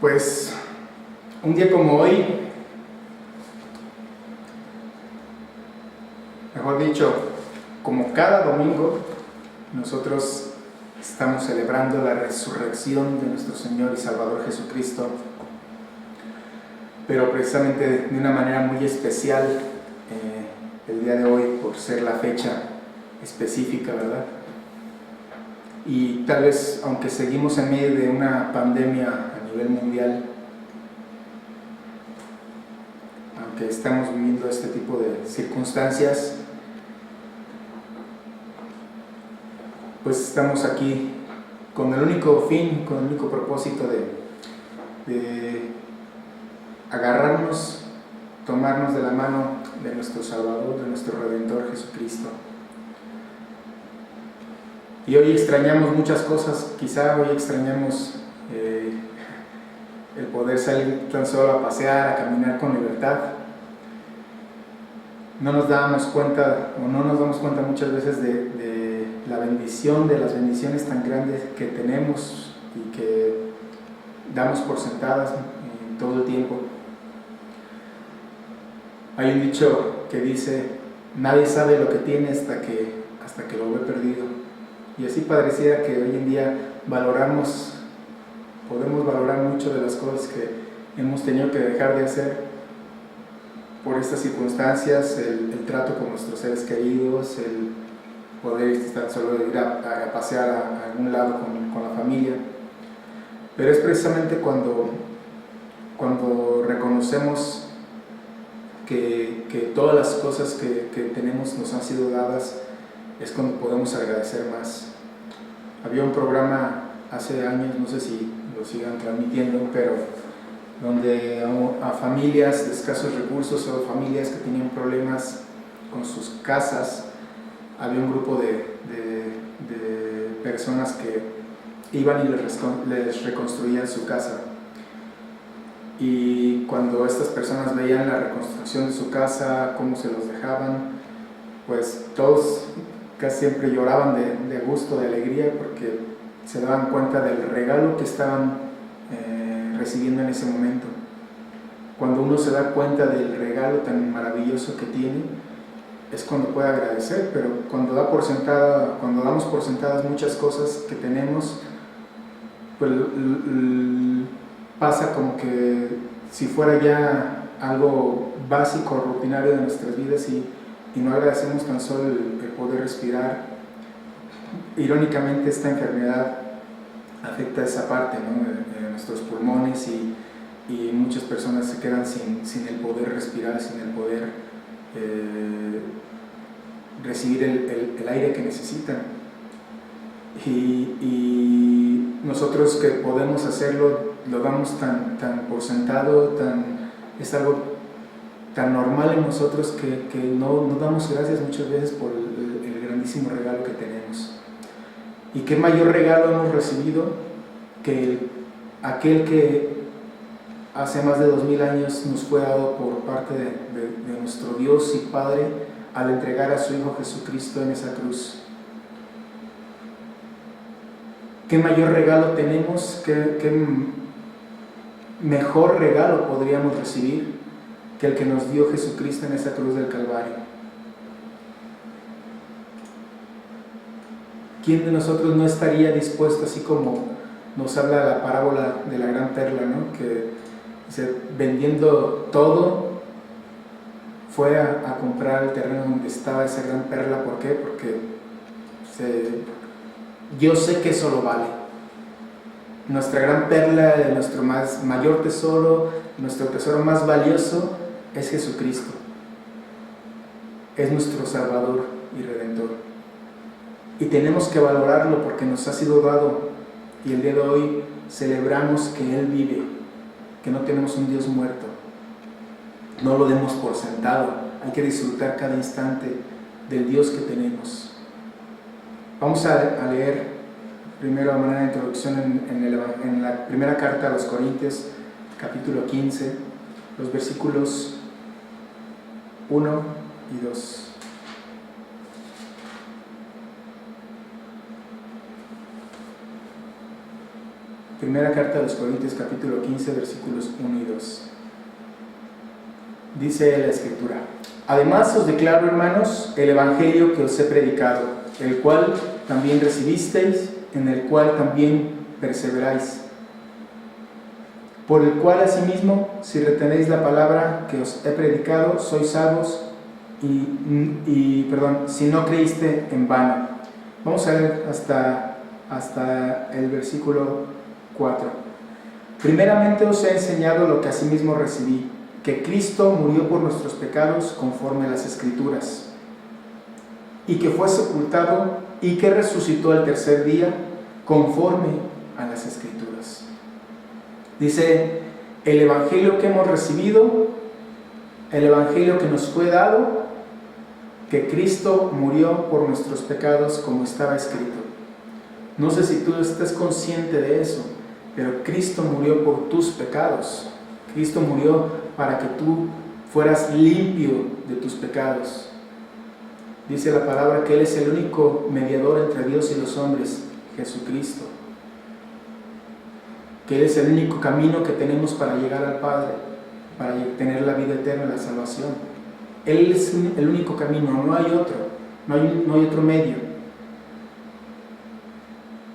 Pues un día como hoy, mejor dicho, como cada domingo, nosotros estamos celebrando la resurrección de nuestro Señor y Salvador Jesucristo, pero precisamente de una manera muy especial el día de hoy, por ser la fecha específica, ¿verdad? Y tal vez, aunque seguimos en medio de una pandemia a nivel mundial, aunque estamos viviendo este tipo de circunstancias, pues estamos aquí con el único fin, con el único propósito de agarrarnos, tomarnos de la mano de nuestro Salvador, de nuestro Redentor Jesucristo. Y hoy extrañamos muchas cosas, quizá hoy extrañamos el poder salir tan solo a pasear, a caminar con libertad. No nos damos cuenta muchas veces de la bendición, de las bendiciones tan grandes que tenemos y que damos por sentadas todo el tiempo. Hay un dicho que dice: nadie sabe lo que tiene hasta que lo ve perdido. Y así pareciera que hoy en día podemos valorar mucho de las cosas que hemos tenido que dejar de hacer por estas circunstancias, el trato con nuestros seres queridos, el poder estar solo ir a pasear a algún lado con la familia. Pero es precisamente cuando reconocemos que todas las cosas que tenemos nos han sido dadas, es cuando podemos agradecer más. Había un programa hace años, no sé si lo sigan transmitiendo, pero donde a familias de escasos recursos o familias que tenían problemas con sus casas, había un grupo de personas que iban y les reconstruían su casa. Y cuando estas personas veían la reconstrucción de su casa, cómo se los dejaban, pues todos casi siempre lloraban de gusto, de alegría, porque se daban cuenta del regalo que estaban recibiendo en ese momento. Cuando uno se da cuenta del regalo tan maravilloso que tiene, es cuando puede agradecer. Pero cuando damos por sentadas muchas cosas que tenemos, pues pasa como que si fuera ya algo básico, rutinario de nuestras vidas, y no agradecemos tan solo el poder respirar. Irónicamente, esta enfermedad afecta esa parte, ¿no?, de nuestros pulmones, y muchas personas se quedan sin el poder respirar, sin el poder recibir el aire que necesitan. Y nosotros que podemos hacerlo, lo damos tan por sentado, es algo tan normal en nosotros que no damos gracias muchas veces por el grandísimo regalo que tenemos. ¿Y qué mayor regalo hemos recibido que aquel que hace más de 2000 años nos fue dado por parte de nuestro Dios y Padre al entregar a su Hijo Jesucristo en esa cruz? ¿Qué mayor regalo tenemos? ¿Qué mejor regalo podríamos recibir que el que nos dio Jesucristo en esa cruz del Calvario? ¿Quién de nosotros no estaría dispuesto, así como nos habla la parábola de la gran perla, ¿no?, que dice, vendiendo todo, fue a comprar el terreno donde estaba esa gran perla? ¿Por qué? Porque yo sé que eso lo vale. Nuestra gran perla, nuestro mayor tesoro, nuestro tesoro más valioso es Jesucristo. Es nuestro Salvador y Redentor. Y tenemos que valorarlo porque nos ha sido dado. Y el día de hoy celebramos que Él vive, que no tenemos un Dios muerto. No lo demos por sentado. Hay que disfrutar cada instante del Dios que tenemos. Vamos a leer primero, a manera de introducción, en la primera carta a los Corintios, capítulo 15, los versículos 1 y 2. Primera carta a los Corintios, capítulo 15, versículos 1 y 2. Dice la Escritura: además os declaro, hermanos, el evangelio que os he predicado, el cual también recibisteis, en el cual también perseveráis, por el cual asimismo, si retenéis la palabra que os he predicado, sois salvos, si no creíste en vano. Vamos a ver hasta el versículo 4. Primeramente os he enseñado lo que asimismo recibí, que Cristo murió por nuestros pecados conforme a las Escrituras, y que fue sepultado y que resucitó al tercer día conforme a las Escrituras. Dice, el evangelio que hemos recibido, el evangelio que nos fue dado, que Cristo murió por nuestros pecados como estaba escrito. No sé si tú estás consciente de eso, pero Cristo murió por tus pecados. Cristo murió para que tú fueras limpio de tus pecados. Dice la palabra que Él es el único mediador entre Dios y los hombres, Jesucristo. Que Él es el único camino que tenemos para llegar al Padre, para tener la vida eterna, la salvación. Él es el único camino, no hay otro, no hay otro medio.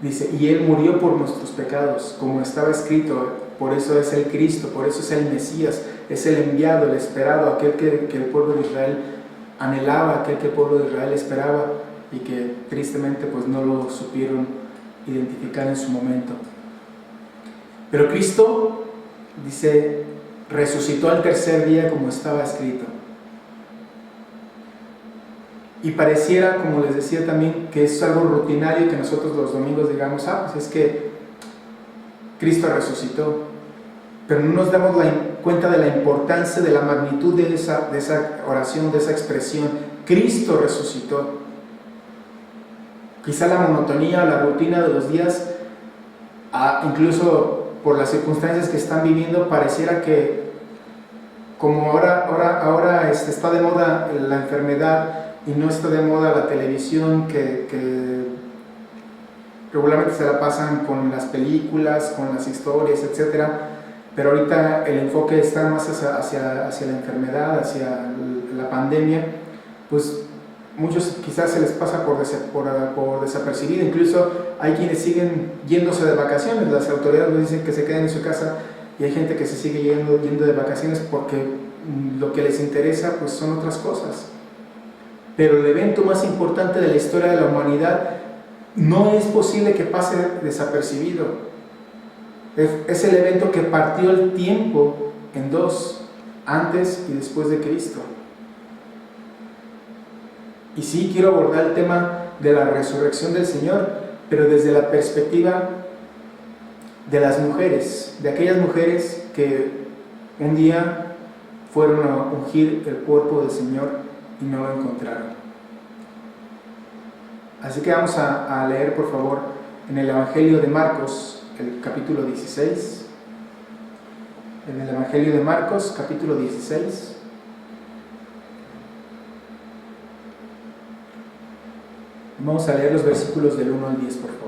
Dice, y Él murió por nuestros pecados, como estaba escrito. Por eso es el Cristo, por eso es el Mesías, es el enviado, el esperado, aquel que el pueblo de Israel anhelaba, aquel que el pueblo de Israel esperaba y que tristemente pues no lo supieron identificar en su momento. Pero Cristo, dice, resucitó al tercer día como estaba escrito. Y pareciera, como les decía también, que es algo rutinario que nosotros los domingos digamos, pues es que Cristo resucitó. Pero no nos damos cuenta de la importancia, de la magnitud de esa oración, de esa expresión. Cristo resucitó. Quizá la monotonía o la rutina de los días, incluso por las circunstancias que están viviendo, pareciera que como ahora está de moda la enfermedad y no está de moda la televisión, que regularmente se la pasan con las películas, con las historias, etc. Pero ahorita el enfoque está más hacia la enfermedad, hacia la pandemia. Pues muchos quizás se les pasa por desapercibido. Incluso hay quienes siguen yéndose de vacaciones. Las autoridades nos dicen que se queden en su casa y hay gente que se sigue yendo de vacaciones porque lo que les interesa pues son otras cosas. Pero el evento más importante de la historia de la humanidad no es posible que pase desapercibido. Es el evento que partió el tiempo en dos, antes y después de Cristo. Y sí quiero abordar el tema de la resurrección del Señor, pero desde la perspectiva de las mujeres, de aquellas mujeres que un día fueron a ungir el cuerpo del Señor y no lo encontraron. Así que vamos a leer, por favor, en el Evangelio de Marcos, el capítulo 16. En el Evangelio de Marcos, capítulo 16. Vamos a leer los versículos del 1 al 10, por favor.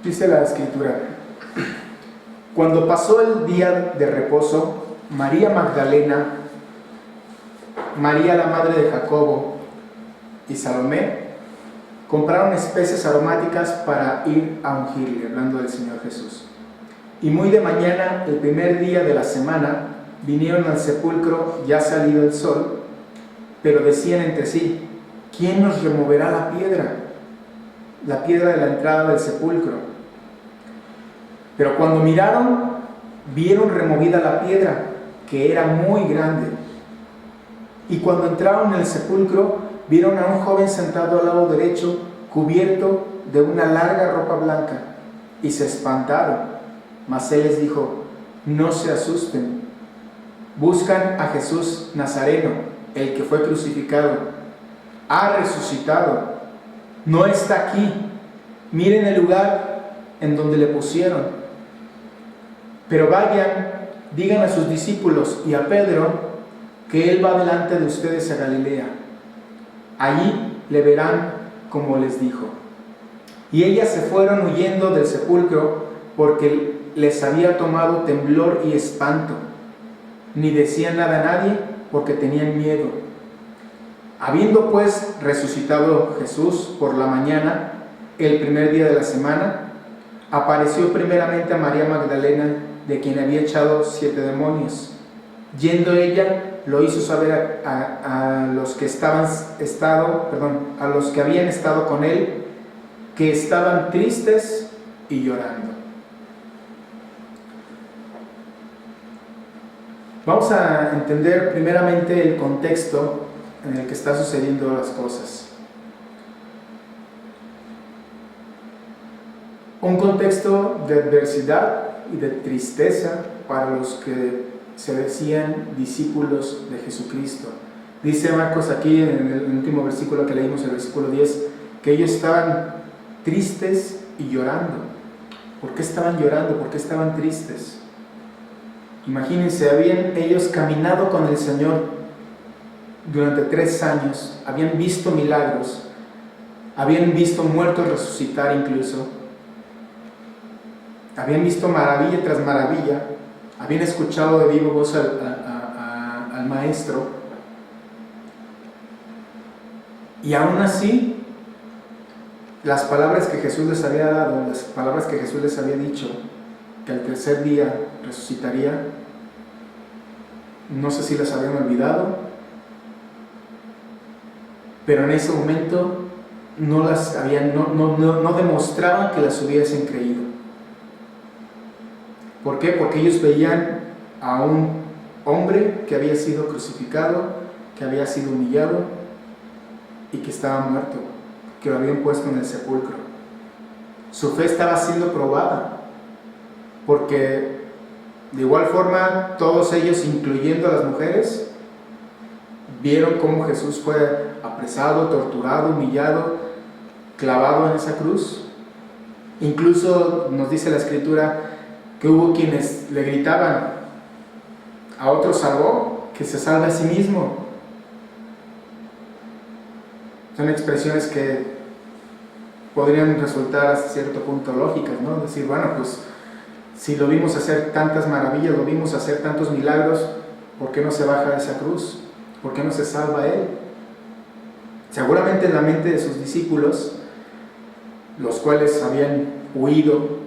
Dice la Escritura: cuando pasó el día de reposo, María Magdalena, María la madre de Jacobo y Salomé compraron especies aromáticas para ir a ungirle, hablando del Señor Jesús. Y muy de mañana, el primer día de la semana, vinieron al sepulcro ya salido el sol, pero decían entre sí: ¿quién nos removerá la piedra de la entrada del sepulcro? Pero cuando miraron, vieron removida la piedra, que era muy grande. Y cuando entraron en el sepulcro, vieron a un joven sentado al lado derecho, cubierto de una larga ropa blanca, y se espantaron. Mas él les dijo: no se asusten, buscan a Jesús Nazareno, el que fue crucificado. Ha resucitado, no está aquí. Miren el lugar en donde le pusieron. Pero vayan, digan a sus discípulos y a Pedro que Él va delante de ustedes a Galilea. Allí le verán como les dijo. Y ellas se fueron huyendo del sepulcro porque les había tomado temblor y espanto. Ni decían nada a nadie porque tenían miedo. Habiendo pues resucitado Jesús por la mañana, el primer día de la semana, apareció primeramente a María Magdalena, de quien había echado 7 demonios. Yendo ella, lo hizo saber a los que habían estado con él, que estaban tristes y llorando. Vamos a entender primeramente el contexto en el que están sucediendo las cosas. Un contexto de adversidad y de tristeza para los que se decían discípulos de Jesucristo. Dice Marcos aquí en el último versículo que leímos, el versículo 10, que ellos estaban tristes y llorando. ¿Por qué estaban llorando? ¿Por qué estaban tristes? Imagínense, habían ellos caminado con el Señor durante 3 años, habían visto milagros, habían visto muertos resucitar incluso, habían visto maravilla tras maravilla, habían escuchado de viva voz al Maestro, y aún así las palabras que Jesús les había dado, las palabras que Jesús les había dicho, que al tercer día resucitaría, no sé si las habían olvidado, pero en ese momento no demostraban que las hubiesen creído. ¿Por qué? Porque ellos veían a un hombre que había sido crucificado, que había sido humillado y que estaba muerto, que lo habían puesto en el sepulcro. Su fe estaba siendo probada, porque de igual forma todos ellos, incluyendo a las mujeres, vieron cómo Jesús fue apresado, torturado, humillado, clavado en esa cruz. Incluso nos dice la Escritura que hubo quienes le gritaban: a otro salvó, que se salve a sí mismo. Son expresiones que podrían resultar hasta cierto punto lógicas, ¿no? Decir, bueno, pues si lo vimos hacer tantas maravillas, lo vimos hacer tantos milagros, ¿por qué no se baja de esa cruz? ¿Por qué no se salva él? Seguramente en la mente de sus discípulos, los cuales habían huido,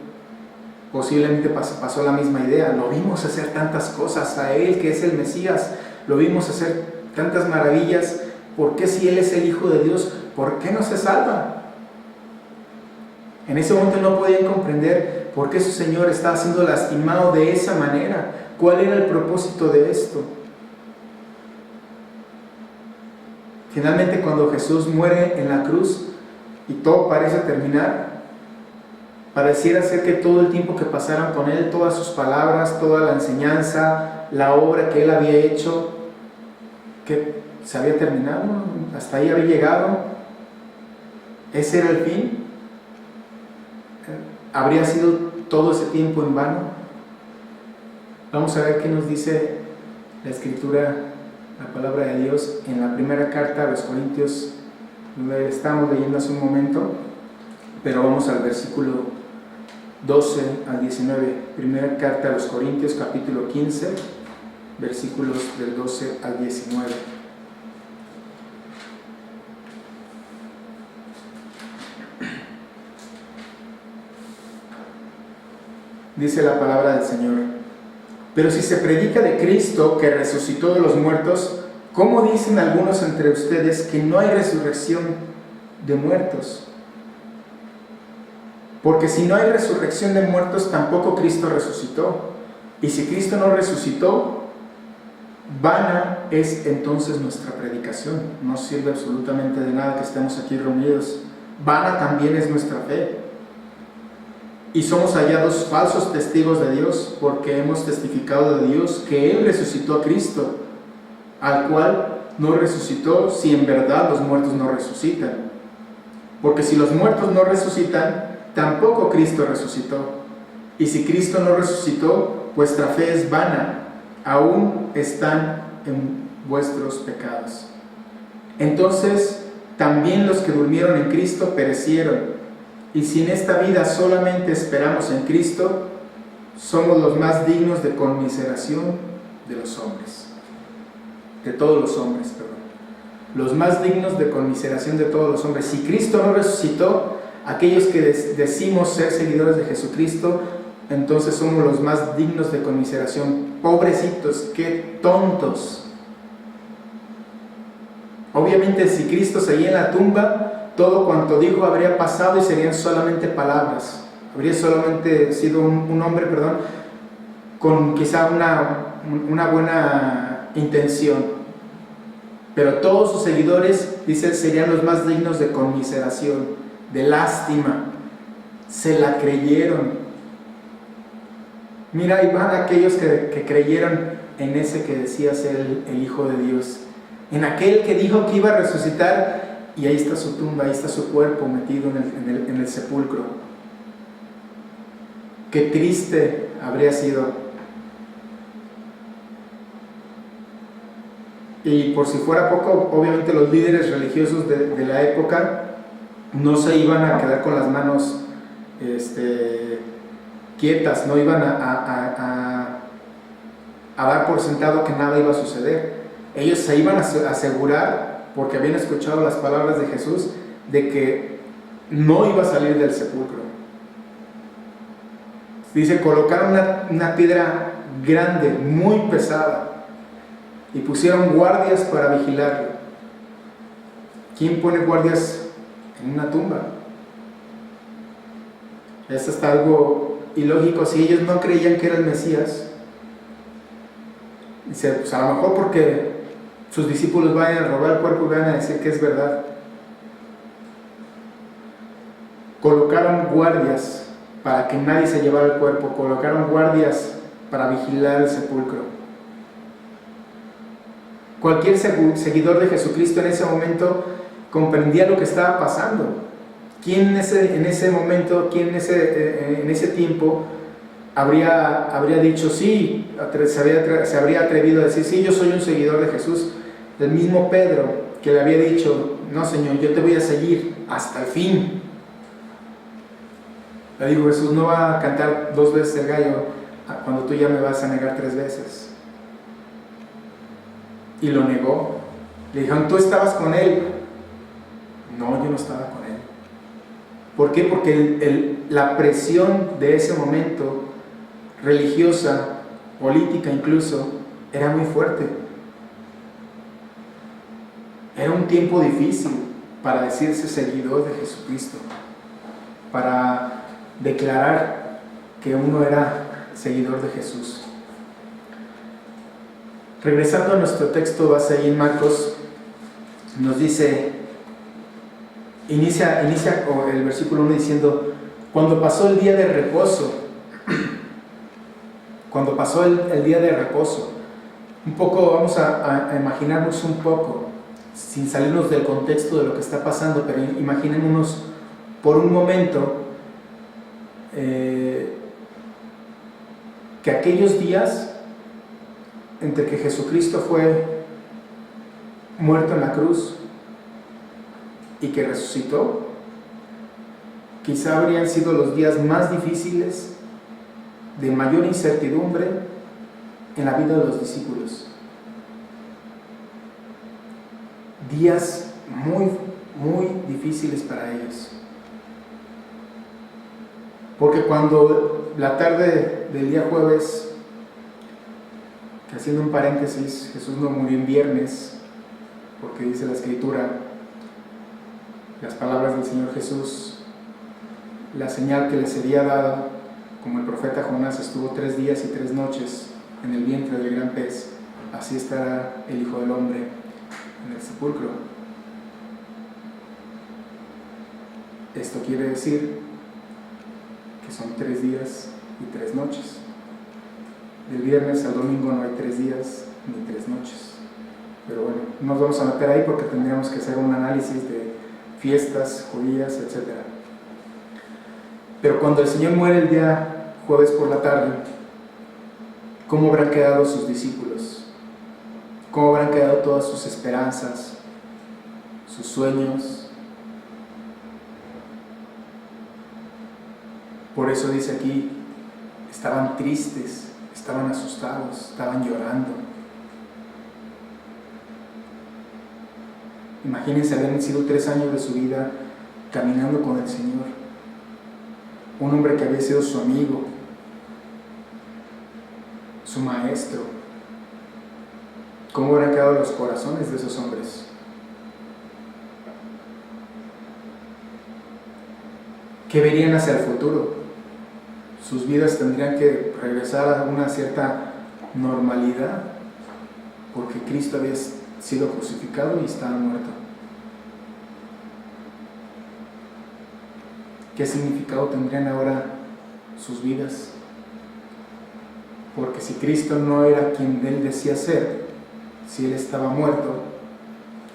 posiblemente pasó la misma idea. Lo vimos hacer tantas cosas a él, que es el Mesías, lo vimos hacer tantas maravillas, ¿por qué si él es el Hijo de Dios, por qué no se salva? En ese momento no podían comprender por qué su Señor estaba siendo lastimado de esa manera. ¿Cuál era el propósito de esto? Finalmente, cuando Jesús muere en la cruz y todo parece terminar, pareciera ser que todo el tiempo que pasaron con Él, todas sus palabras, toda la enseñanza, la obra que Él había hecho, que se había terminado, hasta ahí había llegado. Ese era el fin. ¿Habría sido todo ese tiempo en vano? Vamos a ver qué nos dice la Escritura, la palabra de Dios, en la primera carta a los Corintios. Donde estamos leyendo hace un momento, pero vamos al versículo 12 al 19. Primera carta a los Corintios, capítulo 15, versículos del 12 al 19. Dice la palabra del Señor: pero si se predica de Cristo que resucitó de los muertos, ¿cómo dicen algunos entre ustedes que no hay resurrección de muertos? Porque si no hay resurrección de muertos, tampoco Cristo resucitó. Y si Cristo no resucitó, vana es entonces nuestra predicación. No sirve absolutamente de nada que estemos aquí reunidos. Vana también es nuestra fe. Y somos hallados falsos testigos de Dios, porque hemos testificado de Dios que Él resucitó a Cristo, al cual no resucitó si en verdad los muertos no resucitan. Porque si los muertos no resucitan, tampoco Cristo resucitó. Y si Cristo no resucitó, vuestra fe es vana, aún están en vuestros pecados. Entonces también los que durmieron en Cristo perecieron. Y si en esta vida solamente esperamos en Cristo, somos los más dignos de conmiseración de los hombres. De todos los hombres, perdón. Los más dignos de conmiseración de todos los hombres. Si Cristo no resucitó, aquellos que decimos ser seguidores de Jesucristo, entonces somos los más dignos de conmiseración. Pobrecitos, qué tontos. Obviamente, si Cristo seguía en la tumba, todo cuanto dijo habría pasado y serían solamente palabras. Habría solamente sido un hombre, con quizá una buena intención. Pero todos sus seguidores, dice, serían los más dignos de conmiseración, de lástima. Se la creyeron. Mira, ahí van aquellos que creyeron en ese que decía ser el Hijo de Dios, en aquel que dijo que iba a resucitar, y ahí está su tumba, ahí está su cuerpo metido en el sepulcro. Qué triste habría sido. Y por si fuera poco, obviamente los líderes religiosos de la época no se iban a quedar con las manos quietas, no iban a dar por sentado que nada iba a suceder. Ellos se iban a asegurar, porque habían escuchado las palabras de Jesús, de que no iba a salir del sepulcro. Dice, colocaron una piedra grande, muy pesada, y pusieron guardias para vigilarlo. ¿Quién pone guardias en una tumba? Es hasta algo ilógico. Si ellos no creían que era el Mesías, dice, pues a lo mejor porque sus discípulos vayan a robar el cuerpo y vayan a decir que es verdad. Colocaron guardias para que nadie se llevara el cuerpo, colocaron guardias para vigilar el sepulcro. Cualquier seguidor de Jesucristo en ese momento comprendía lo que estaba pasando. ¿Quién en ese momento, quién en ese tiempo habría dicho sí, se habría atrevido a decir sí, yo soy un seguidor de Jesús? El mismo Pedro que le había dicho, no Señor, yo te voy a seguir hasta el fin. Le digo, Jesús no va a cantar 2 veces el gallo cuando tú ya me vas a negar 3 veces. Y lo negó. Le dijeron, ¿tú estabas con él? No, yo no estaba con él. ¿Por qué? Porque la presión de ese momento, religiosa, política incluso, era muy fuerte. Era un tiempo difícil para decirse seguidor de Jesucristo, para declarar que uno era seguidor de Jesús. Regresando a nuestro texto base ahí en Marcos, nos dice, inicia el versículo 1 diciendo, cuando pasó el día de reposo, un poco vamos a imaginarnos un poco, sin salirnos del contexto de lo que está pasando, pero imaginémonos por un momento que aquellos días entre que Jesucristo fue muerto en la cruz y que resucitó, quizá habrían sido los días más difíciles, de mayor incertidumbre en la vida de los discípulos. Días muy, muy difíciles para ellos. Porque cuando la tarde del día jueves, haciendo un paréntesis, Jesús no murió en viernes, porque dice la Escritura, las palabras del Señor Jesús, la señal que le sería dada, como el profeta Jonás estuvo 3 días y 3 noches en el vientre del gran pez, así estará el Hijo del Hombre en el sepulcro. Esto quiere decir que son 3 días y 3 noches. Del viernes al domingo no hay 3 días ni 3 noches. Pero bueno, no nos vamos a meter ahí porque tendríamos que hacer un análisis de fiestas judías, etc. Pero cuando el Señor muere el día jueves por la tarde, ¿cómo habrán quedado sus discípulos? ¿Cómo habrán quedado todas sus esperanzas, sus sueños? Por eso dice aquí, estaban tristes, estaban asustados, estaban llorando. Imagínense, habían sido 3 años de su vida caminando con el Señor. Un hombre que había sido su amigo, su maestro. ¿Cómo habrán quedado los corazones de esos hombres? ¿Qué verían hacia el futuro? Sus vidas tendrían que regresar a una cierta normalidad, porque Cristo había sido crucificado y estaba muerto. ¿Qué significado tendrían ahora sus vidas? Porque si Cristo no era quien Él decía ser, si Él estaba muerto,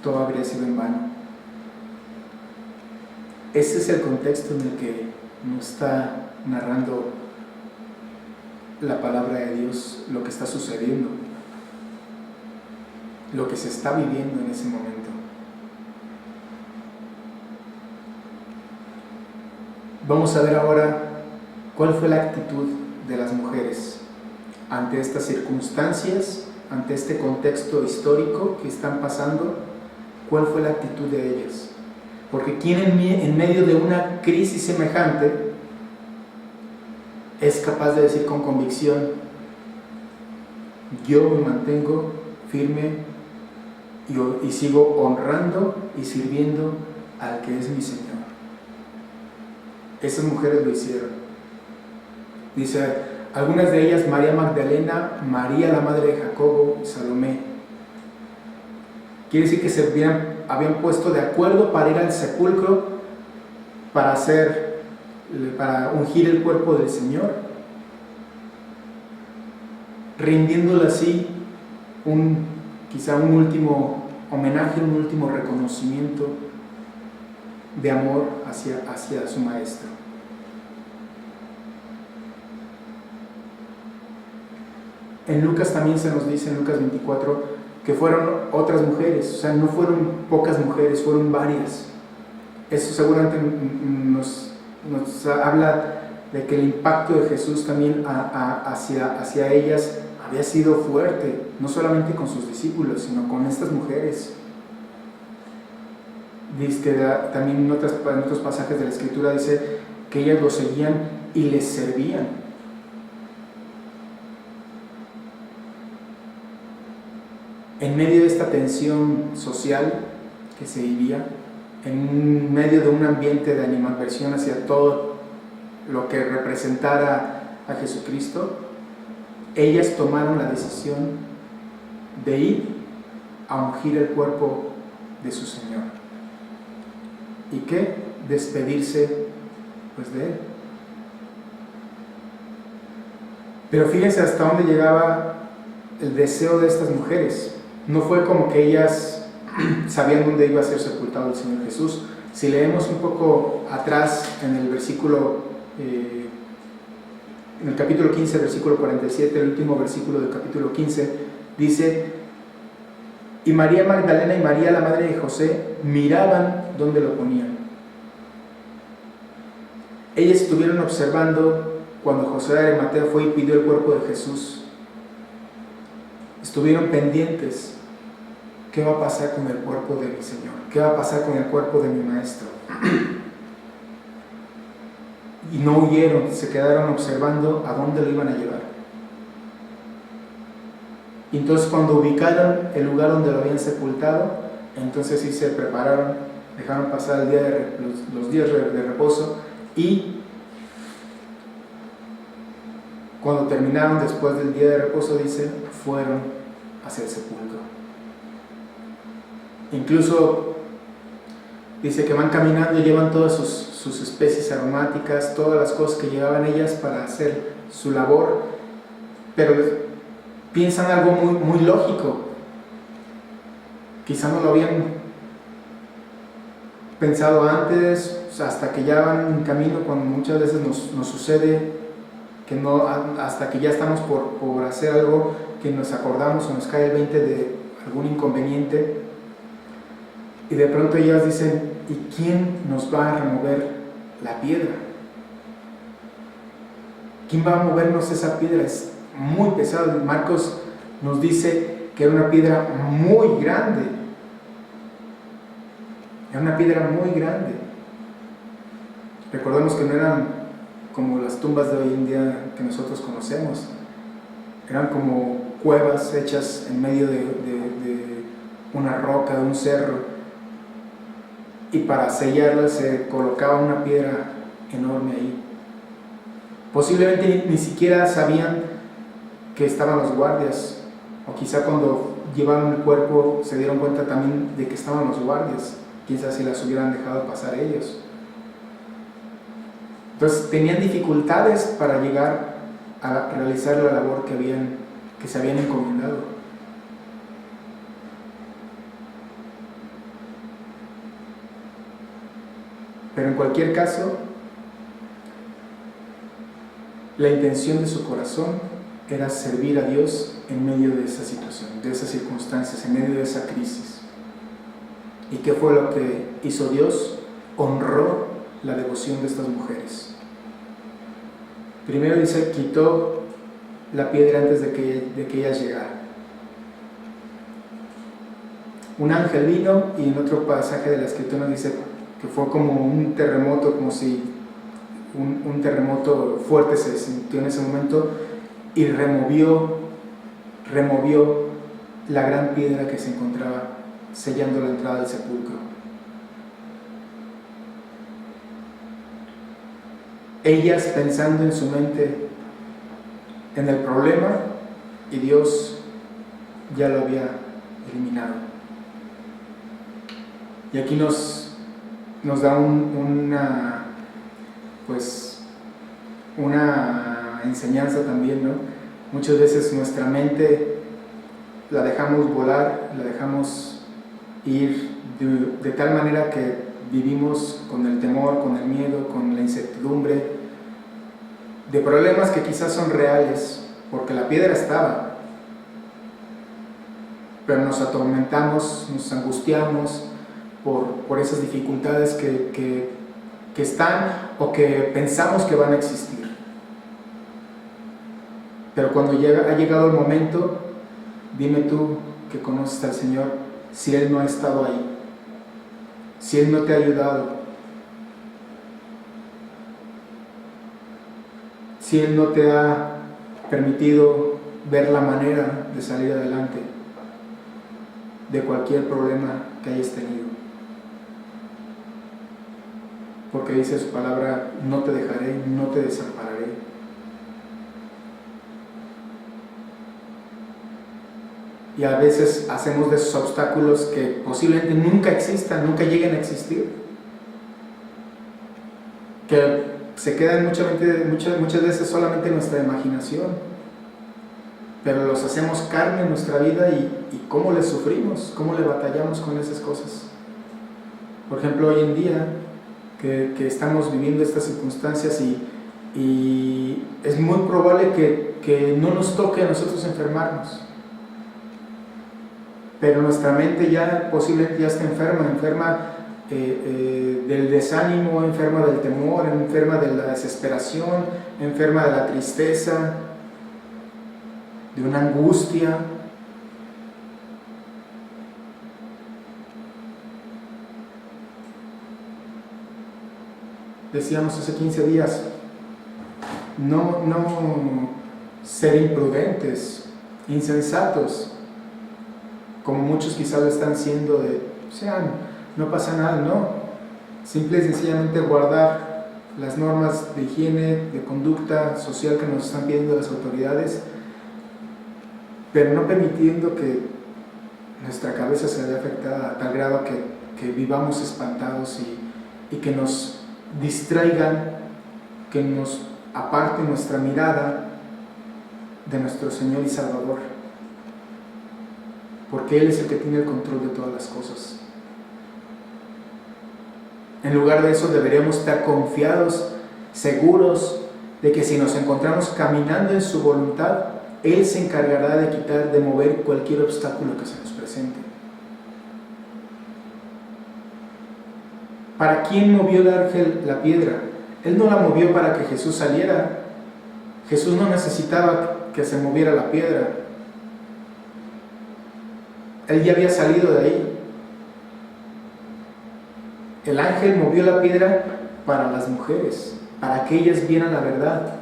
todo habría sido en vano. Ese es el contexto en el que nos está narrando la palabra de Dios, lo que está sucediendo, lo que se está viviendo en ese momento. Vamos a ver ahora cuál fue la actitud de las mujeres ante estas circunstancias, ante este contexto histórico que están pasando. ¿Cuál fue la actitud de ellas? Porque ¿quién en medio de una crisis semejante es capaz de decir con convicción: yo me mantengo firme y sigo honrando y sirviendo al que es mi Señor? Esas mujeres lo hicieron. Dice, algunas de ellas: María Magdalena, María la madre de Jacobo y Salomé. Quiere decir que se habían puesto de acuerdo para ir al sepulcro, para ungir el cuerpo del Señor, rindiéndole así quizá un último homenaje, un último reconocimiento de amor hacia su maestro. En Lucas también se nos dice, en Lucas 24, que fueron otras mujeres, o sea, no fueron pocas mujeres, fueron varias. Eso seguramente nos habla de que el impacto de Jesús también hacia ellas había sido fuerte, no solamente con sus discípulos, sino con estas mujeres. Dice que también en otros pasajes de la Escritura dice que ellas lo seguían y les servían. En medio de esta tensión social que se vivía, en medio de un ambiente de animadversión hacia todo lo que representara a Jesucristo, ellas tomaron la decisión de ir a ungir el cuerpo de su Señor. ¿Y qué? Despedirse pues de Él. Pero fíjense hasta dónde llegaba el deseo de estas mujeres. No fue como que ellas sabían dónde iba a ser sepultado el Señor Jesús. Si leemos un poco atrás en el versículo, en el capítulo 15, versículo 47, el último versículo del capítulo 15, dice: y María Magdalena y María la madre de José miraban dónde lo ponían. Ellas estuvieron observando cuando José de Arimatea fue y pidió el cuerpo de Jesús. Estuvieron pendientes. ¿Qué va a pasar con el cuerpo de mi Señor? ¿Qué va a pasar con el cuerpo de mi Maestro? Y no huyeron, se quedaron observando a dónde lo iban a llevar. Y entonces cuando ubicaron el lugar donde lo habían sepultado, entonces sí se prepararon, dejaron pasar los días de reposo, y cuando terminaron después del día de reposo, dice, fueron hacia el sepulcro. Incluso dice que van caminando y llevan todas sus especies aromáticas, todas las cosas que llevaban ellas para hacer su labor, pero piensan algo muy, muy lógico. Quizá no lo habían pensado antes, hasta que ya van en camino, cuando muchas veces nos sucede que no, hasta que ya estamos por hacer algo, que nos acordamos o nos cae el 20 de algún inconveniente, y de pronto ellas dicen, ¿y quién nos va a remover la piedra? ¿Quién va a movernos esa piedra? Es muy pesado. Marcos nos dice que era una piedra muy grande. Era una piedra muy grande. Recordemos que no eran como las tumbas de hoy en día que nosotros conocemos. Eran como cuevas hechas en medio de una roca, de un cerro. Y para sellarlas se colocaba una piedra enorme ahí. Posiblemente ni siquiera sabían que estaban los guardias, o quizá cuando llevaron el cuerpo se dieron cuenta también de que estaban los guardias, quién sabe si las hubieran dejado pasar ellos. Entonces tenían dificultades para llegar a realizar la labor que se habían encomendado. Pero en cualquier caso, la intención de su corazón era servir a Dios en medio de esa situación, de esas circunstancias, en medio de esa crisis. ¿Y qué fue lo que hizo Dios? Honró la devoción de estas mujeres. Primero dice, quitó la piedra antes de que ellas llegaran. Un ángel vino, y en otro pasaje de la escritura dice que fue como un terremoto, como si un terremoto fuerte se sintió en ese momento, y removió la gran piedra que se encontraba sellando la entrada del sepulcro. Ellas pensando en su mente en el problema, y Dios ya lo había eliminado. Y aquí nos da una enseñanza también, ¿no? Muchas veces nuestra mente la dejamos volar, la dejamos ir de tal manera que vivimos con el temor, con el miedo, con la incertidumbre de problemas que quizás son reales, porque la piedra estaba, pero nos atormentamos, nos angustiamos por esas dificultades que están o que pensamos que van a existir. Pero cuando ha llegado el momento, dime tú que conoces al Señor, si Él no ha estado ahí, si Él no te ha ayudado, si Él no te ha permitido ver la manera de salir adelante de cualquier problema que hayas tenido. Porque dice su palabra, no te dejaré, no te desampararé. Y a veces hacemos de esos obstáculos que posiblemente nunca existan, nunca lleguen a existir, que se quedan muchas veces solamente en nuestra imaginación, pero los hacemos carne en nuestra vida, y cómo le sufrimos, cómo le batallamos con esas cosas. Por ejemplo, hoy en día que estamos viviendo estas circunstancias, y es muy probable que no nos toque a nosotros enfermarnos, pero nuestra mente ya posiblemente ya está enferma del desánimo, enferma del temor, enferma de la desesperación, enferma de la tristeza, de una angustia. Decíamos hace 15 días, no ser imprudentes, insensatos, como muchos quizás lo están siendo, no pasa nada, no. Simple y sencillamente guardar las normas de higiene, de conducta social que nos están pidiendo las autoridades, pero no permitiendo que nuestra cabeza se vea afectada a tal grado que vivamos espantados y que nos distraigan, que nos aparte nuestra mirada de nuestro Señor y Salvador, porque Él es el que tiene el control de todas las cosas. En lugar de eso deberíamos estar confiados, seguros de que si nos encontramos caminando en su voluntad, Él se encargará de mover cualquier obstáculo que se nos presente. presente. ¿Para quién movió el ángel la piedra? Él no la movió para que Jesús saliera. Jesús no necesitaba que se moviera la piedra. Él ya había salido de ahí. El ángel movió la piedra para las mujeres, para que ellas vieran la verdad,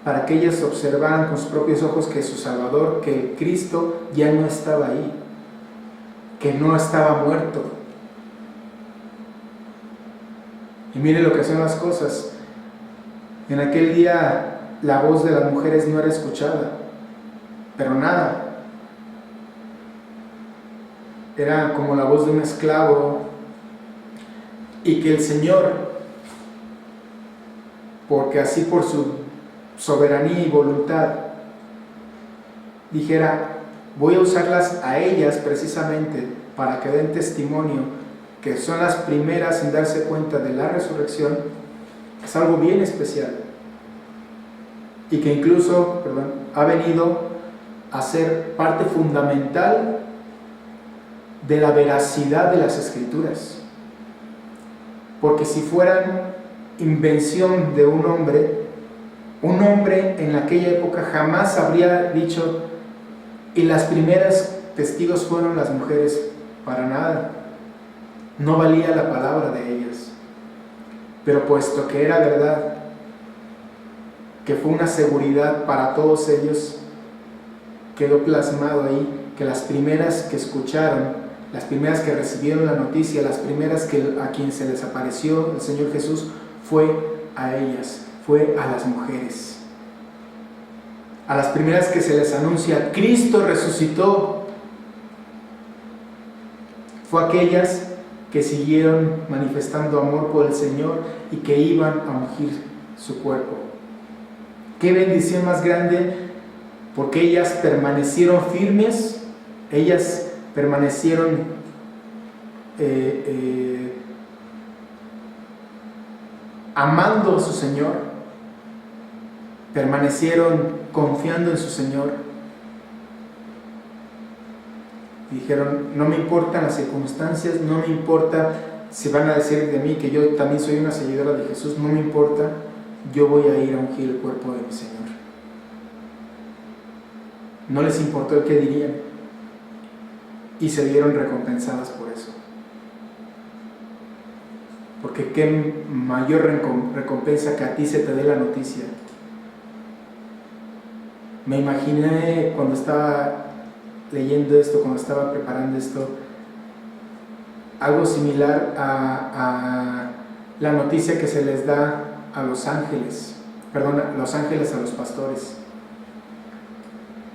para que ellas observaran con sus propios ojos que su Salvador, que el Cristo ya no estaba ahí, que no estaba muerto. Y mire lo que son las cosas. En aquel día la voz de las mujeres no era escuchada, pero nada. Era como la voz de un esclavo, y que el Señor, porque así por su soberanía y voluntad, dijera: voy a usarlas a ellas precisamente para que den testimonio, que son las primeras en darse cuenta de la resurrección, es algo bien especial, y que incluso, ha venido a ser parte fundamental de la veracidad de las Escrituras. Porque si fueran invención de un hombre en aquella época jamás habría dicho: y las primeras testigos fueron las mujeres. Para nada, no valía la palabra de ellas. Pero puesto que era verdad, que fue una seguridad para todos ellos, quedó plasmado ahí que las primeras que escucharon, las primeras que recibieron la noticia, las primeras a quien se les apareció el Señor Jesús, fue a ellas, fue a las mujeres. A las primeras que se les anuncia: Cristo resucitó. Fue aquellas que siguieron manifestando amor por el Señor y que iban a ungir su cuerpo. Qué bendición más grande, porque ellas permanecieron firmes, ellas permanecieron amando a su Señor, permanecieron confiando en su Señor. Dijeron: no me importan las circunstancias, no me importa si van a decir de mí que yo también soy una seguidora de Jesús, no me importa, yo voy a ir a ungir el cuerpo de mi Señor. No les importó el que dirían, y se vieron recompensadas por eso. Porque qué mayor recompensa que a ti se te dé la noticia. Me imaginé cuando estaba leyendo esto, cuando estaba preparando esto, algo similar a la noticia que se les da a los ángeles, los ángeles a los pastores.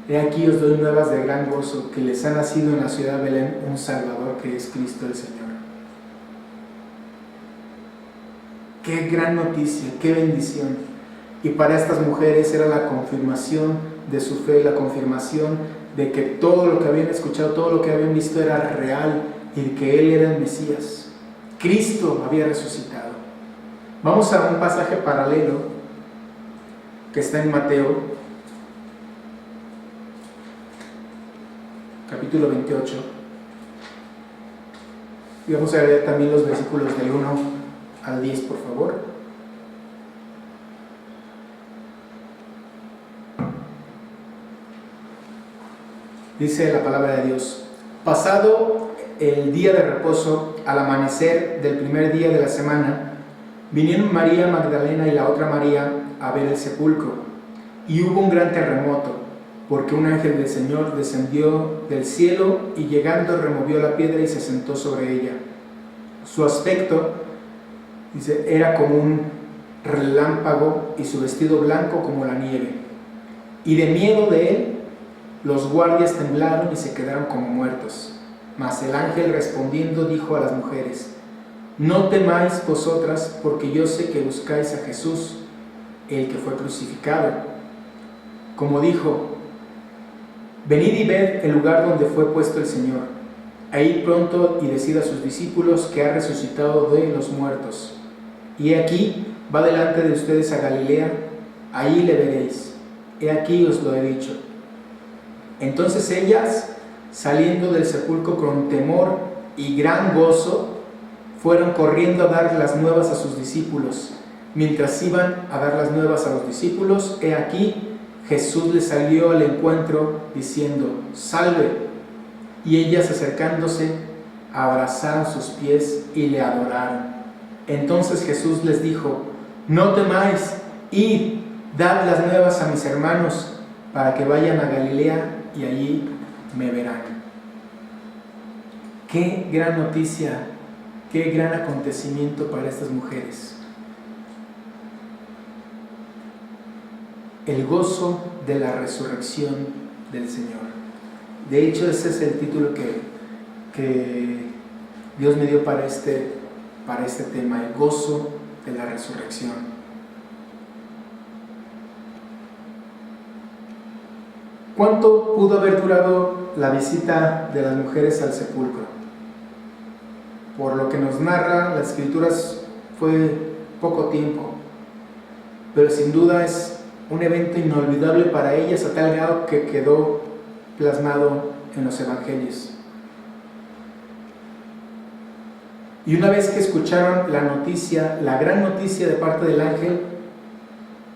He aquí os doy nuevas de gran gozo, que les ha nacido en la ciudad de Belén un Salvador, que es Cristo el Señor. Qué gran noticia, qué bendición. Y para estas mujeres era la confirmación de su fe, la confirmación de que todo lo que habían escuchado, todo lo que habían visto era real, y que Él era el Mesías. Cristo había resucitado. Vamos a un pasaje paralelo que está en Mateo, capítulo 28, y vamos a leer también los versículos del 1 al 10, por favor. Dice la palabra de Dios: pasado el día de reposo, al amanecer del primer día de la semana, vinieron María Magdalena y la otra María a ver el sepulcro, y hubo un gran terremoto, porque un ángel del Señor descendió del cielo y llegando removió la piedra y se sentó sobre ella. Su aspecto, dice, era como un relámpago y su vestido blanco como la nieve. Y de miedo de él, los guardias temblaron y se quedaron como muertos. Mas el ángel respondiendo dijo a las mujeres: no temáis vosotras, porque yo sé que buscáis a Jesús, el que fue crucificado. Como dijo: venid y ved el lugar donde fue puesto el Señor. Ahí pronto y decid a sus discípulos que ha resucitado de los muertos. Y he aquí, va delante de ustedes a Galilea, ahí le veréis. He aquí os lo he dicho. Entonces ellas saliendo del sepulcro con temor y gran gozo, fueron corriendo a dar las nuevas a sus discípulos. Mientras iban a dar las nuevas a los discípulos, he aquí, Jesús les salió al encuentro diciendo: salve. Y ellas, acercándose, abrazaron sus pies y le adoraron. Entonces Jesús les dijo: no temáis, id, dad las nuevas a mis hermanos, para que vayan a Galilea y allí me verán. Qué gran noticia, qué gran acontecimiento para estas mujeres. El gozo de la resurrección del Señor. De hecho, ese es el título que Dios me dio para este tema, el gozo de la resurrección. ¿Cuánto pudo haber durado la visita de las mujeres al sepulcro? Por lo que nos narra las Escrituras, fue poco tiempo, pero sin duda es un evento inolvidable para ellas, a tal grado que quedó plasmado en los evangelios. Y una vez que escucharon la noticia, la gran noticia de parte del ángel,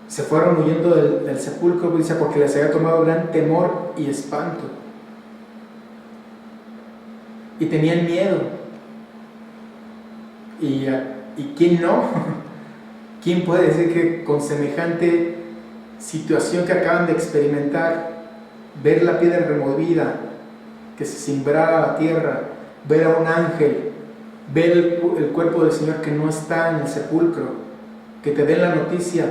se fueron huyendo del sepulcro, dice, porque les había tomado gran temor y espanto. Y tenían miedo. ¿Y quién no? ¿Quién puede decir que con semejante situación que acaban de experimentar, ver la piedra removida, que se cimbrara la tierra, ver a un ángel, ver el cuerpo del Señor que no está en el sepulcro, que te den la noticia,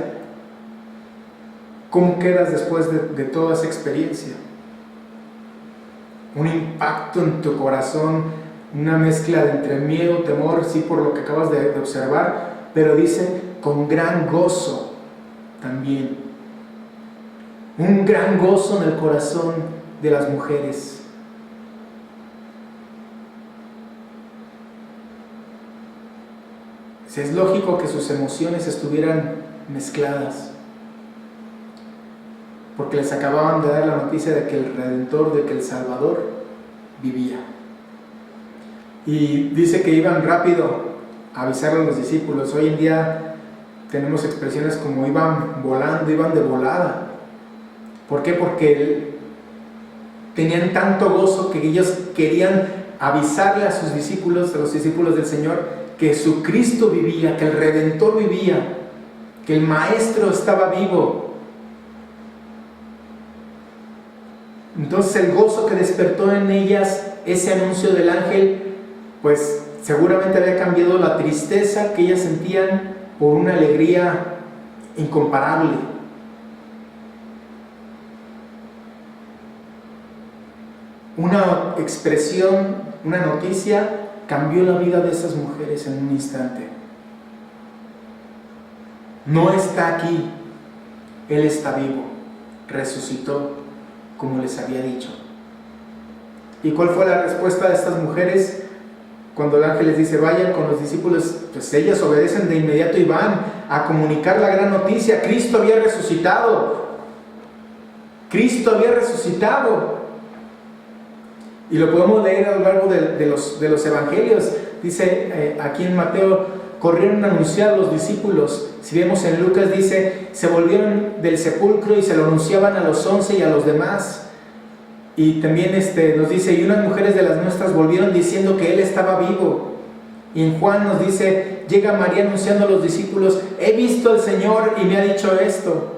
cómo quedas después de toda esa experiencia? Un impacto en tu corazón, una mezcla de entre miedo, temor, sí, por lo que acabas de observar, pero dice con gran gozo también. Un gran gozo en el corazón de las mujeres. Es lógico que sus emociones estuvieran mezcladas, porque les acababan de dar la noticia de que el Redentor, de que el Salvador vivía. Y dice que iban rápido a avisar a los discípulos. Hoy en día tenemos expresiones como iban volando, iban de volada. ¿Por qué? Porque tenían tanto gozo que ellos querían avisarle a sus discípulos, a los discípulos del Señor, que su Cristo vivía, que el Redentor vivía, que el Maestro estaba vivo. Entonces el gozo que despertó en ellas ese anuncio del ángel, pues seguramente había cambiado la tristeza que ellas sentían por una alegría incomparable. Una expresión, una noticia cambió la vida de esas mujeres en un instante. No está aquí, Él está vivo, resucitó, como les había dicho. ¿Y cuál fue la respuesta de estas mujeres? Cuando el ángel les dice, vayan con los discípulos, pues ellas obedecen de inmediato y van a comunicar la gran noticia. Cristo había resucitado. Cristo había resucitado. Y lo podemos leer a lo largo de los evangelios. Dice aquí en Mateo, corrieron a anunciar a los discípulos. Si vemos en Lucas, dice, se volvieron del sepulcro y se lo anunciaban a los 11 y a los demás. Y también nos dice, y unas mujeres de las nuestras volvieron diciendo que Él estaba vivo. Y en Juan nos dice, llega María anunciando a los discípulos, he visto al Señor y me ha dicho esto.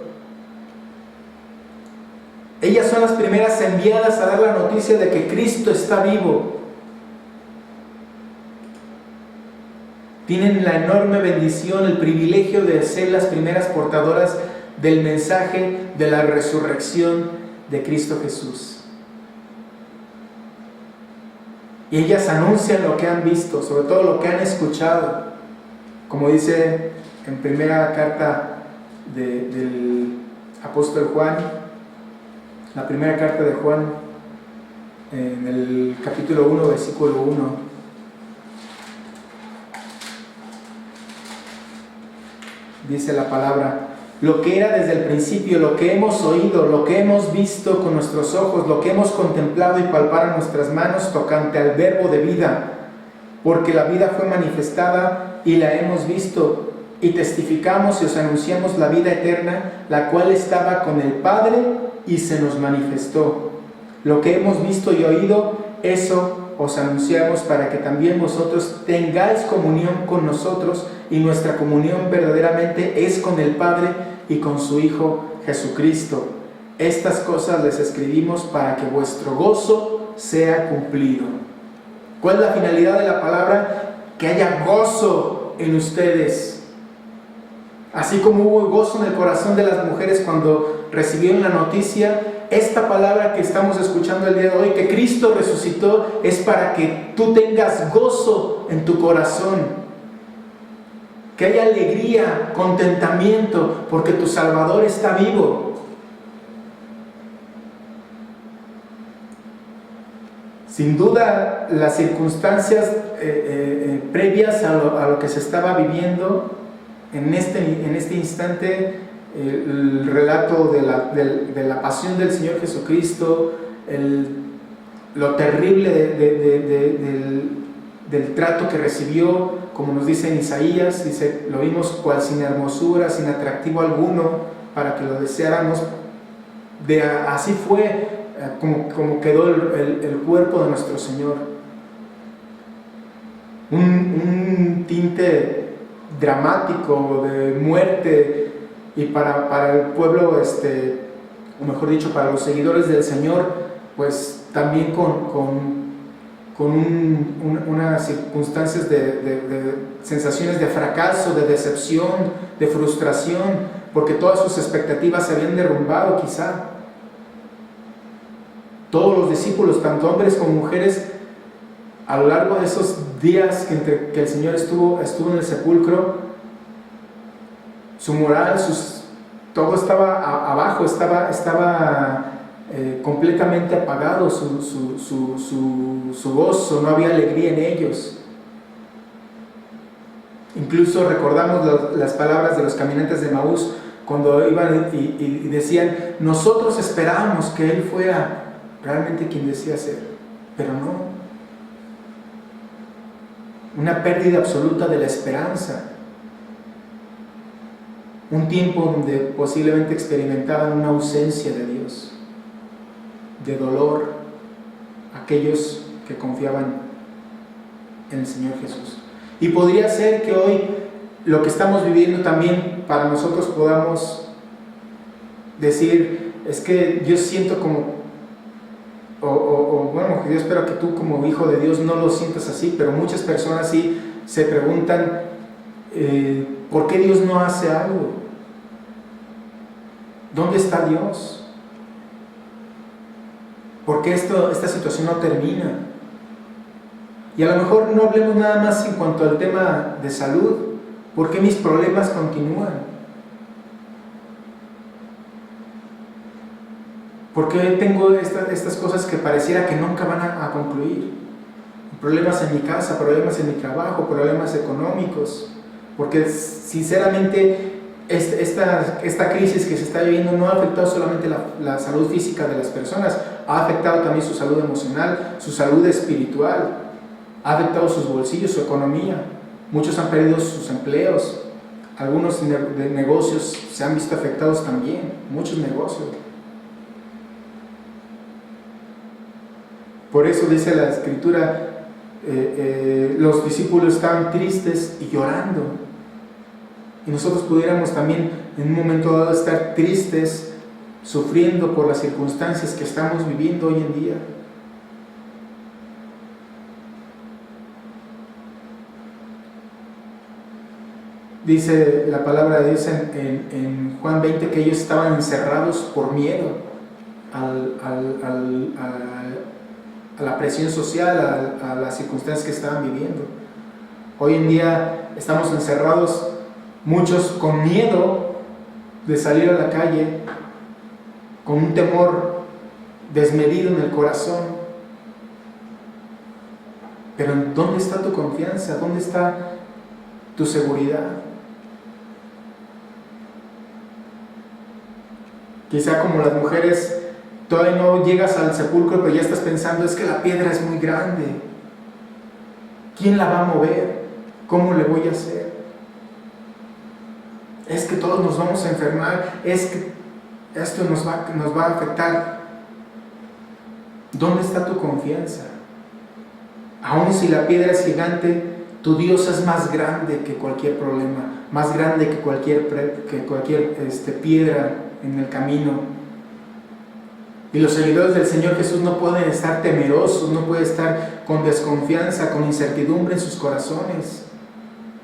Ellas son las primeras enviadas a dar la noticia de que Cristo está vivo. Tienen la enorme bendición, el privilegio de ser las primeras portadoras del mensaje de la resurrección de Cristo Jesús. Y ellas anuncian lo que han visto, sobre todo lo que han escuchado. Como dice en primera carta del apóstol Juan, la primera carta de Juan, en el capítulo 1, versículo 1. Dice la palabra, lo que era desde el principio, lo que hemos oído, lo que hemos visto con nuestros ojos, lo que hemos contemplado y palpado en nuestras manos tocante al verbo de vida, porque la vida fue manifestada y la hemos visto, y testificamos y os anunciamos la vida eterna, la cual estaba con el Padre y se nos manifestó. Lo que hemos visto y oído, eso os anunciamos para que también vosotros tengáis comunión con nosotros, y nuestra comunión verdaderamente es con el Padre y con su Hijo Jesucristo. Estas cosas les escribimos para que vuestro gozo sea cumplido. ¿Cuál es la finalidad de la palabra? Que haya gozo en ustedes. Así como hubo gozo en el corazón de las mujeres cuando recibieron la noticia, esta palabra que estamos escuchando el día de hoy, que Cristo resucitó, es para que tú tengas gozo en tu corazón, que haya alegría, contentamiento, porque tu Salvador está vivo. Sin duda, las circunstancias previas a lo que se estaba viviendo en este instante, el relato de la pasión del Señor Jesucristo, lo terrible del trato que recibió, como nos dice en Isaías, dice, lo vimos cual sin hermosura, sin atractivo alguno, para que lo deseáramos. Así fue como quedó el cuerpo de nuestro Señor. Un tinte dramático de muerte, y para el pueblo, o mejor dicho, para los seguidores del Señor, pues también con unas circunstancias de sensaciones de fracaso, de decepción, de frustración, porque todas sus expectativas se habían derrumbado quizá. Todos los discípulos, tanto hombres como mujeres, a lo largo de esos días que el Señor estuvo en el sepulcro, su moral, todo estaba abajo, estaba completamente apagado, su gozo, no había alegría en ellos. Incluso recordamos las palabras de los caminantes de Emaús cuando iban y decían, nosotros esperábamos que Él fuera realmente quien decía ser, pero no. Una pérdida absoluta de la esperanza. Un tiempo donde posiblemente experimentaban una ausencia de Dios, de dolor, aquellos que confiaban en el Señor Jesús. Y podría ser que hoy lo que estamos viviendo también para nosotros podamos decir, es que yo siento como, bueno, yo espero que tú como hijo de Dios no lo sientas así, pero muchas personas sí se preguntan, ¿por qué Dios no hace algo? ¿Dónde está Dios? ¿Por qué esta situación no termina? Y a lo mejor no hablemos nada más en cuanto al tema de salud. ¿Por qué mis problemas continúan? ¿Por qué tengo estas cosas que pareciera que nunca van a concluir? Problemas en mi casa, problemas en mi trabajo, problemas económicos. Porque sinceramente esta crisis que se está viviendo no ha afectado solamente la salud física de las personas, ha afectado también su salud emocional, su salud espiritual, ha afectado sus bolsillos, su economía. Muchos han perdido sus empleos, algunos negocios se han visto afectados también, muchos negocios. Por eso dice la Escritura, los discípulos estaban tristes y llorando. Y nosotros pudiéramos también en un momento dado estar tristes, sufriendo por las circunstancias que estamos viviendo hoy en día. Dice la palabra de Dios en Juan 20 que ellos estaban encerrados por miedo a la presión social, a las circunstancias que estaban viviendo. Hoy en día estamos encerrados, muchos con miedo de salir a la calle, con un temor desmedido en el corazón. Pero ¿dónde está tu confianza? ¿Dónde está tu seguridad? Quizá como las mujeres, todavía no llegas al sepulcro, pero ya estás pensando, es que la piedra es muy grande. ¿Quién la va a mover? ¿Cómo le voy a hacer? Es que todos nos vamos a enfermar, es que esto nos va a afectar. ¿Dónde está tu confianza? Aun si la piedra es gigante, tu Dios es más grande que cualquier problema, más grande que cualquier piedra en el camino. Y los seguidores del Señor Jesús no pueden estar temerosos, no pueden estar con desconfianza, con incertidumbre en sus corazones.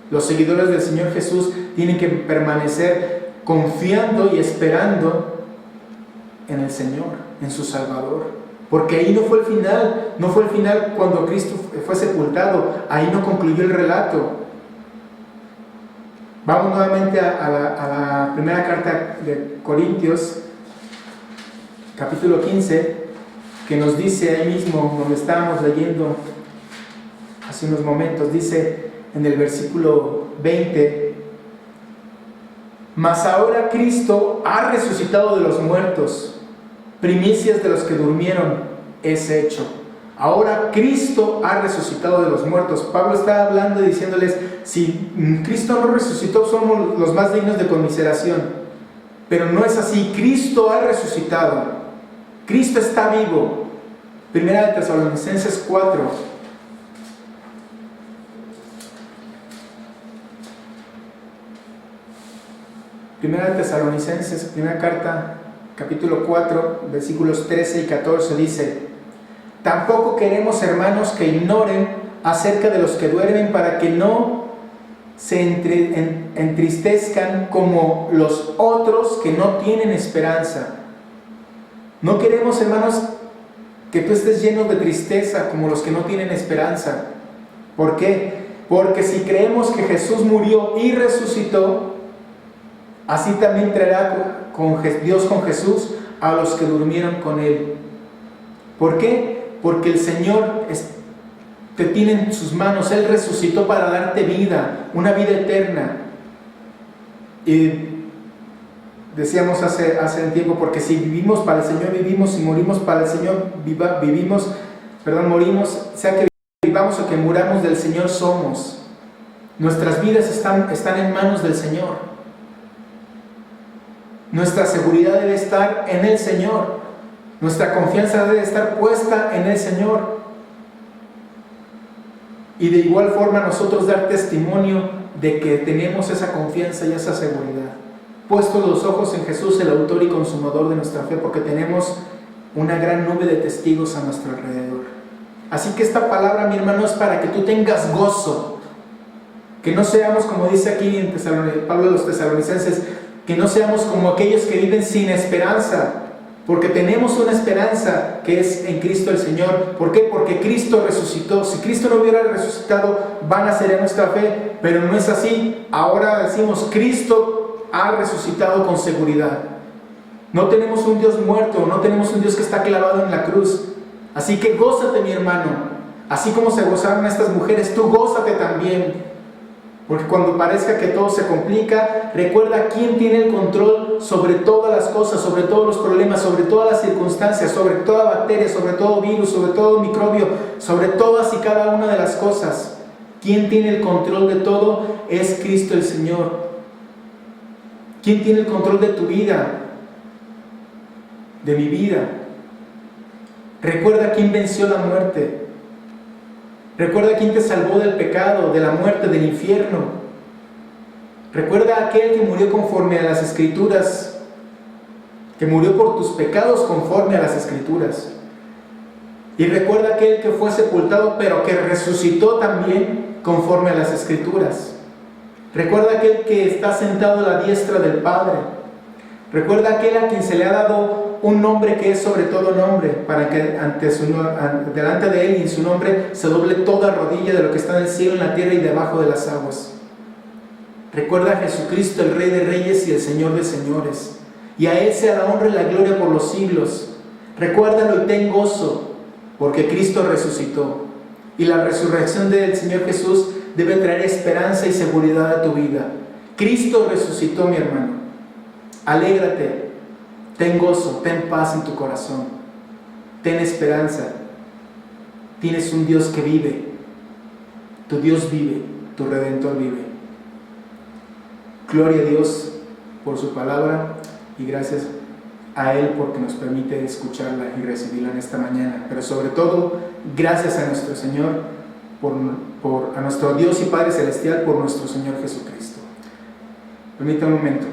Los seguidores del Señor Jesús tienen que permanecer confiando y esperando en el Señor, en su Salvador. Porque ahí no fue el final cuando Cristo fue sepultado, ahí no concluyó el relato. Vamos nuevamente a la primera carta de Corintios, capítulo 15, que nos dice ahí mismo, donde estábamos leyendo hace unos momentos, dice en el versículo 20: mas ahora Cristo ha resucitado de los muertos, primicias de los que durmieron es hecho. Ahora Cristo ha resucitado de los muertos. Pablo está hablando y diciéndoles, si Cristo no resucitó, somos los más dignos de conmiseración. Pero no es así. Cristo ha resucitado. Cristo está vivo. Primera de Tesalonicenses 4. Primera de Tesalonicenses, primera carta, capítulo 4, versículos 13 y 14 dice: tampoco queremos, hermanos, que ignoren acerca de los que duermen, para que no se entristezcan como los otros que no tienen esperanza. No queremos, hermanos, que tú estés lleno de tristeza como los que no tienen esperanza. ¿Por qué? Porque si creemos que Jesús murió y resucitó, así también traerá Dios con Jesús a los que durmieron con Él. ¿Por qué? Porque el Señor te tiene en sus manos. Él resucitó para darte vida, una vida eterna. Y decíamos hace un tiempo, porque si vivimos para el Señor vivimos, si morimos para el Señor morimos, sea que vivamos o que muramos, del Señor somos. Nuestras vidas están en manos del Señor. Nuestra seguridad debe estar en el Señor. Nuestra confianza debe estar puesta en el Señor. Y de igual forma nosotros dar testimonio de que tenemos esa confianza y esa seguridad. Puestos los ojos en Jesús, el autor y consumador de nuestra fe, porque tenemos una gran nube de testigos a nuestro alrededor. Así que esta palabra, mi hermano, es para que tú tengas gozo. Que no seamos, como dice aquí en Pablo a los tesalonicenses, que no seamos como aquellos que viven sin esperanza, porque tenemos una esperanza que es en Cristo el Señor. ¿Por qué? Porque Cristo resucitó. Si Cristo no hubiera resucitado, vana sería nuestra fe, pero no es así. Ahora decimos, Cristo ha resucitado con seguridad. No tenemos un Dios muerto, no tenemos un Dios que está clavado en la cruz. Así que gózate, mi hermano. Así como se gozaron estas mujeres, tú gózate también. Porque cuando parezca que todo se complica, recuerda quién tiene el control sobre todas las cosas, sobre todos los problemas, sobre todas las circunstancias, sobre toda bacteria, sobre todo virus, sobre todo microbio, sobre todas y cada una de las cosas. ¿Quién tiene el control de todo? Es Cristo el Señor. ¿Quién tiene el control de tu vida? De mi vida. Recuerda quién venció la muerte. Recuerda quién te salvó del pecado, de la muerte, del infierno. Recuerda a aquel que murió conforme a las Escrituras, que murió por tus pecados conforme a las Escrituras. Y recuerda a aquel que fue sepultado, pero que resucitó también conforme a las Escrituras. Recuerda a aquel que está sentado a la diestra del Padre. Recuerda a aquel a quien se le ha dado un nombre que es sobre todo nombre, para que delante de Él y en su nombre se doble toda rodilla de lo que está en el cielo, en la tierra y debajo de las aguas. Recuerda a Jesucristo, el Rey de Reyes y el Señor de Señores, y a Él sea la honra y la gloria por los siglos. Recuérdalo y ten gozo, porque Cristo resucitó, y la resurrección del Señor Jesús debe traer esperanza y seguridad a tu vida. Cristo resucitó, mi hermano. Alégrate. Ten gozo, ten paz en tu corazón, ten esperanza. Tienes un Dios que vive, tu Dios vive, tu Redentor vive. Gloria a Dios por su palabra y gracias a Él porque nos permite escucharla y recibirla en esta mañana. Pero sobre todo, gracias a nuestro Señor, a nuestro Dios y Padre Celestial por nuestro Señor Jesucristo. Permítame un momento.